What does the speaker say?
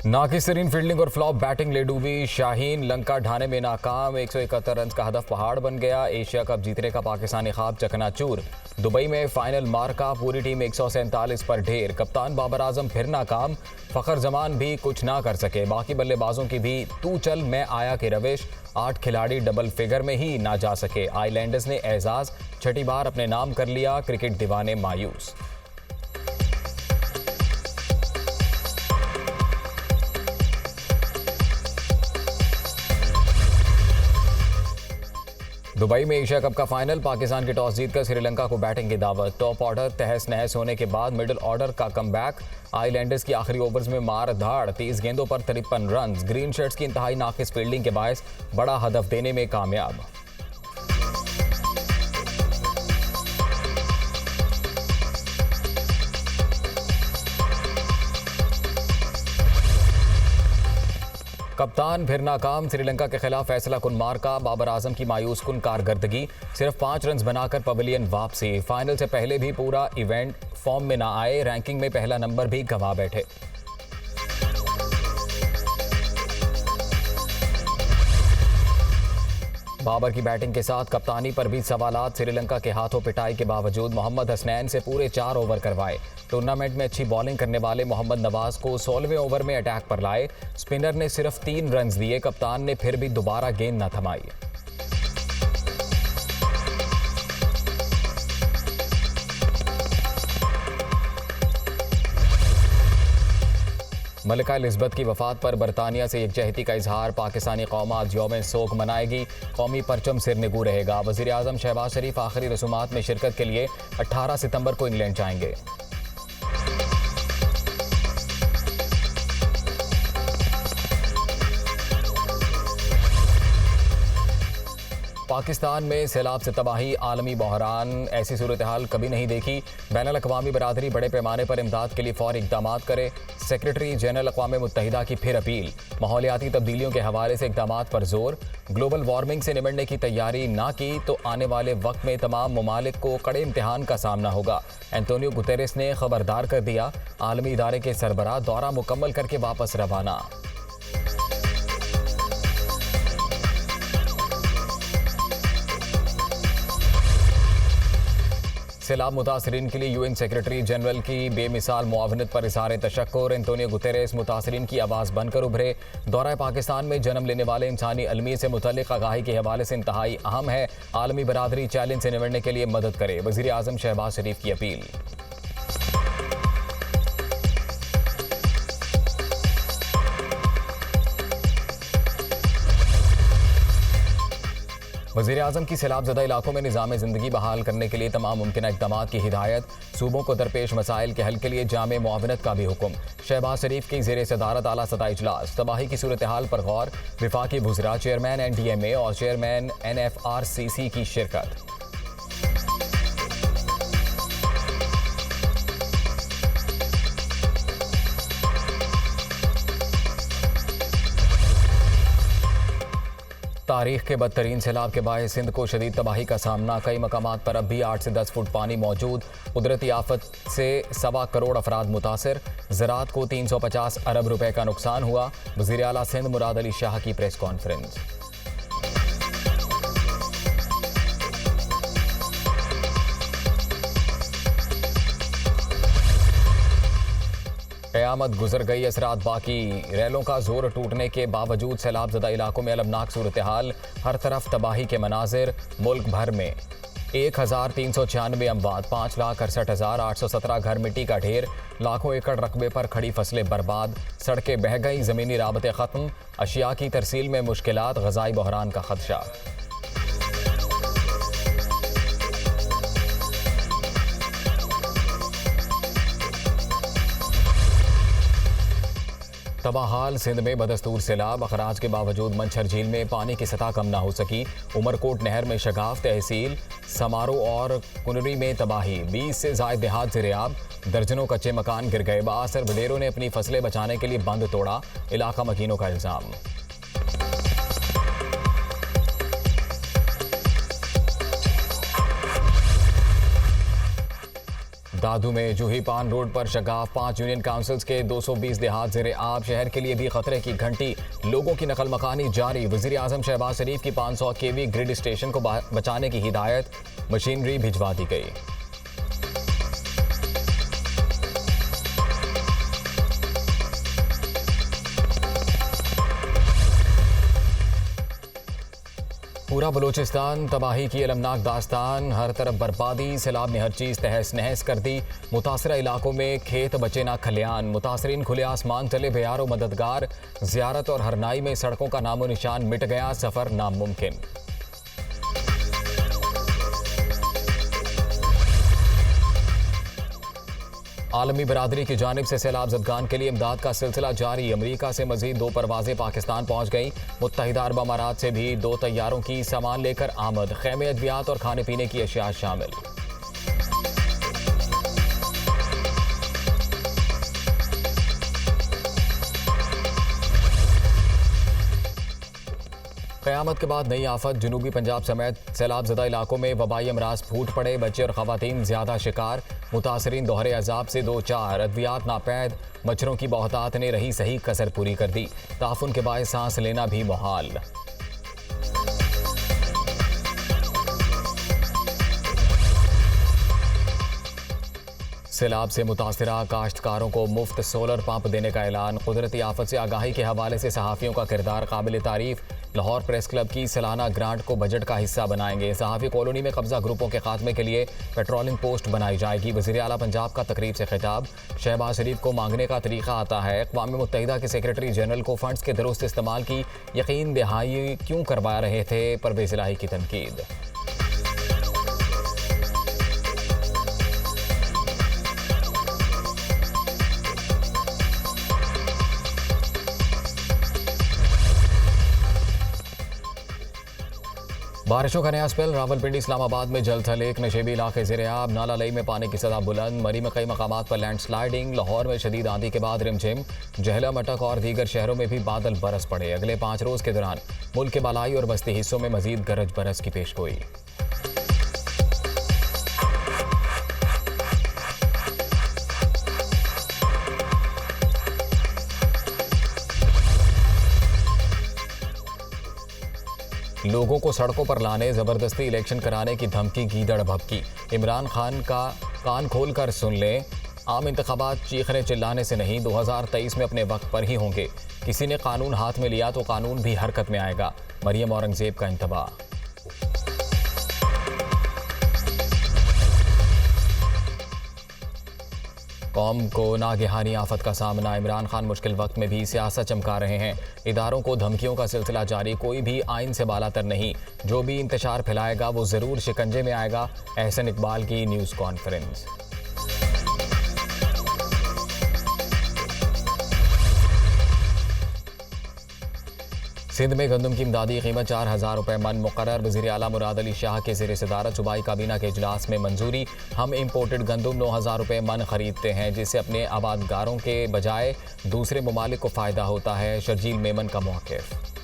नाकिस्तरीन fielding और flop batting ले डूबी शाहीन, लंका ढाने में नाकाम। 171 रन का हदफ पहाड़ बन गया। एशिया कप जीतने का पाकिस्तानी ख्वाब चकनाचूर। दुबई में फाइनल मार्का, पूरी टीम 147 पर ढेर। कप्तान बाबर आजम फिर नाकाम, फखर जमान भी कुछ ना कर सके। बाकी बल्लेबाजों की भी तू चल मैं आया के रविश। 8 खिलाड़ी डबल फिगर में ही ना जा सके। आइलैंडर्स ने एजाज छठी बार अपने नाम कर लिया। क्रिकेट दीवाने मायूस। दुबई में एशिया कप का फाइनल, पाकिस्तान की टॉस जीतकर श्रीलंका को बैटिंग की दावत। टॉप ऑर्डर तहस नहस होने के बाद मिडिल ऑर्डर का कमबैक। आइलैंडर्स की आखिरी ओवर्स में मार धाड़, 30 गेंदों पर 53 रन। ग्रीन शर्ट्स की इंतहाई नाकिस फील्डिंग के बायस बड़ा हदफ देने में कामयाब। कप्तान फिर नाकाम, श्रीलंका के खिलाफ फैसला कुन मार्का। बाबर आजम की मायूस कुन कारकर्दगी, सिर्फ 5 रन बनाकर पवेलियन वापसी। फाइनल से पहले भी पूरा इवेंट फॉर्म में ना आए, रैंकिंग में पहला नंबर भी गंवा बैठे। बाबर की बैटिंग के साथ कप्तानी पर भी सवालात। श्रीलंका के हाथों पिटाई के बावजूद मोहम्मद हसनैन से पूरे 4 ओवर करवाए। टूर्नामेंट में अच्छी बॉलिंग करने वाले मोहम्मद नवाज को 16वें ओवर में अटैक पर लाए। स्पिनर ने सिर्फ 3 रन दिए। कप्तान ने फिर भी दोबारा गेंद न थमाई। मलिका एलिज़ाबेथ की वफात पर बरतानिया से यकजहती का इजहार। पाकिस्तानी कौम आज यौम सोग मनाएगी। कौमी परचम सिरनिगू रहेगा। वज़ीर आज़म शहबाज शरीफ आखिरी रसूमात में शिरकत के लिए 18 सितंबर को इंग्लैंड जाएंगे। पाकिस्तान में सैलाब से तबाही, आलमी बहरान। ऐसी सूरत हाल कभी नहीं देखी। बैनुल अक़वामी बरादरी बड़े पैमाने पर इमदाद के लिए फौरी इक़दाम करे। सेक्रेटरी जनरल अक़वाम मुत्तहिदा की फिर अपील। माहौलियाती तब्दीलियों के हवाले से इक़दामात पर जोर। ग्लोबल वार्मिंग से निमटने की तैयारी ना की तो आने वाले वक्त में तमाम ममालिक को कड़े इम्तिहान का सामना होगा। एंटोनियो गुतेरेस ने खबरदार कर दिया। आलमी इदारे के सरबराह दौरा मुकम्मल करके वापस रवाना। सैलाब मुतासरीन के लिए यूएन सेक्रेटरी जनरल की बेमिसाल मुआवनत पर इज़हार तशक्कुर। एंटोनियो गुतेरेस मुतासरीन की आवाज़ बनकर उभरे। दौरा पाकिस्तान में जन्म लेने वाले इंसानी अलमी से मुतल्लिक़ आगाही के हवाले से इंतहाई अहम है। आलमी बरादरी चैलेंज से निपटने के लिए मदद करे। वज़ीर आज़म शहबाज शरीफ की अपील। वज़ीर आज़म की सैलाबज़दा इलाकों में निज़ाम ज़िंदगी बहाल करने के लिए तमाम मुमकिन इक़दामात की हिदायत। सूबों को दरपेश मसाइल के हल के लिए जामे मुआवनत का भी हुक्म। शहबाज शरीफ की ज़ेर सदारत आला सतह इजलास। तबाही की सूरत हाल पर गौर। विफाकी वुज़रा, चेयरमैन NDMA और चेयरमैन NFRCC की शिरकत। तारीख के बदतरीन सैलाब के बायस सिंध को शदीद तबाही का सामना। कई मकामात पर अब भी 8 से 10 फुट पानी मौजूद। कुदरती आफत से 1.25 करोड़ अफराद मुतासर। ज़राअत को 350 अरब रुपए का नुकसान हुआ। वज़ीर आला सिंध मुराद अली शाह की प्रेस कॉन्फ्रेंस। क़यामत गुजर गई, असरात बाकी। रेलों का जोर टूटने के बावजूद सैलाबज़दा इलाकों में अलमनाक सूरत हाल। हर तरफ तबाही के मनाजिर। मुल्क भर में 1396 अमवात, 5,68,817 घर मिट्टी का ढेर। लाखों एकड़ रकबे पर खड़ी फसलें बर्बाद। सड़कें बह गई, ज़मीनी राबते ख़त्म। अशिया की तरसील में मुश्किलात, ग़ज़ाई बहरान का खदशा। तबाहाल सिंध में बदस्तूर सैलाब। अखराज के बावजूद मंछर झील में पानी की सतह कम ना हो सकी। उमरकोट नहर में शगाफ। तहसील समारो और कुनरी में तबाही। 20 से ज़ायद देहात ज़ेर-ए-आब। दर्जनों कच्चे मकान गिर गए। बाअसर बडेरों ने अपनी फसलें बचाने के लिए बंद तोड़ा। इलाका मकीनों का इल्ज़ाम। दादू में जूही पान रोड पर शगाफ 5 यूनियन काउंसिल्स के 220 देहात ज़ेरे आब। शहर के लिए भी खतरे की घंटी, लोगों की नकल मकानी जारी। वज़ीर आज़म शहबाज शरीफ की 500 केवी ग्रिड स्टेशन को बचाने की हिदायत, मशीनरी भिजवा दी गई। पूरा बलूचिस्तान तबाही की अलमनाक दास्तान, हर तरफ बर्बादी, सैलाब ने हर चीज़ तहस नहस कर दी। मुतासरा इलाकों में खेत बचे ना खलियान, मुतासरीन खुले आसमान तले बेयारो मददगार। ज़ियारत और हरनाई में सड़कों का नामो निशान मिट गया, सफ़र नामुमकिन। आलमी बरादरी की जानिब से सैलाब ज़दगान के लिए इमदाद का सिलसिला जारी। अमरीका से मजीद 2 परवाजें पाकिस्तान पहुँच गईं। मुत्तहिदा अरब अमारात से भी 2 तैयारों की सामान लेकर आमद। खैमे, अद्वियात और खाने पीने की अशिया शामिल। क़यामत के बाद नई आफत, जनूबी पंजाब समेत सैलाब ज़दा इलाकों में वबाई अमराज फूट पड़े। बच्चे और ख़वातीन ज़्यादा शिकार, मुतासरीन दोहरे अजाब से 2-4। अद्वियात नापैद, मच्छरों की बहुतात ने रही सही कसर पूरी कर दी। ताफुन के बायस सांस लेना भी मुहाल। सैलाब से मुतासरा काश्तकारों को मुफ्त सोलर पंप देने का ऐलान। कुदरती आफत से आगाही के हवाले से सहाफ़ियों का किरदार काबिल तारीफ। लाहौर प्रेस क्लब की सालाना ग्रांट को बजट का हिस्सा बनाएंगे। सहाफ़ी कॉलोनी में कब्जा ग्रुपों के खात्मे के लिए पेट्रोलिंग पोस्ट बनाई जाएगी। वज़ीर आला पंजाब का तकरीब से खिताब। शहबाज शरीफ को मांगने का तरीका आता है। अक़वाम मुत्तहिदा के सेक्रेटरी जनरल को फंड्स के दुरुस्त इस्तेमाल की यकीन दहाई क्यों करवा रहे थे, परवेज़ इलाही की तनकीद। बारिशों का नया स्पेल, रावलपिंडी इस्लामाबाद में जल थल, एक नशेबी इलाके ज़ेरे आब। नाला लई में पानी की सतह बुलंद। मरी में कई मकामात पर लैंड स्लाइडिंग। लाहौर में शदीद आंधी के बाद रिमझिम। जहला, मटक और दीगर शहरों में भी बादल बरस पड़े। अगले 5 रोज़ के दौरान मुल्क के बालाई और बस्ती हिस्सों में मजीद गरज बरस की पेशगोई। लोगों को सड़कों पर लाने, जबरदस्ती इलेक्शन कराने की धमकी गीदड़ भभकी। इमरान खान का कान खोल कर सुन लें, आम इंतखाबात चीखने चिल्लाने से नहीं, 2023 में अपने वक्त पर ही होंगे। किसी ने कानून हाथ में लिया तो कानून भी हरकत में आएगा। मरियम औरंगजेब का इंतबाह। कौम को नागहानी आफत का सामना, इमरान खान मुश्किल वक्त में भी सियासत चमका रहे हैं। इदारों को धमकियों का सिलसिला जारी, कोई भी आइन से बालातर नहीं, जो भी इंतशार फैलाएगा वो ज़रूर शिकंजे में आएगा। एहसन इकबाल की न्यूज़ कॉन्फ्रेंस। सिंध में गंदम की इमदादी कीमत 4,000 रुपये मन मुकर्रर। वज़ीर आला मुराद अली शाह के ज़ेर सदारत सूबाई काबीना के इजलास में मंजूरी। हम इम्पोर्टेड गंदम 9,000 रुपये मन खरीदते हैं, जिससे अपने आबादगारों के बजाय दूसरे ममालिक को फ़ायदा होता है। शर्जील मेमन का मौक़िफ़।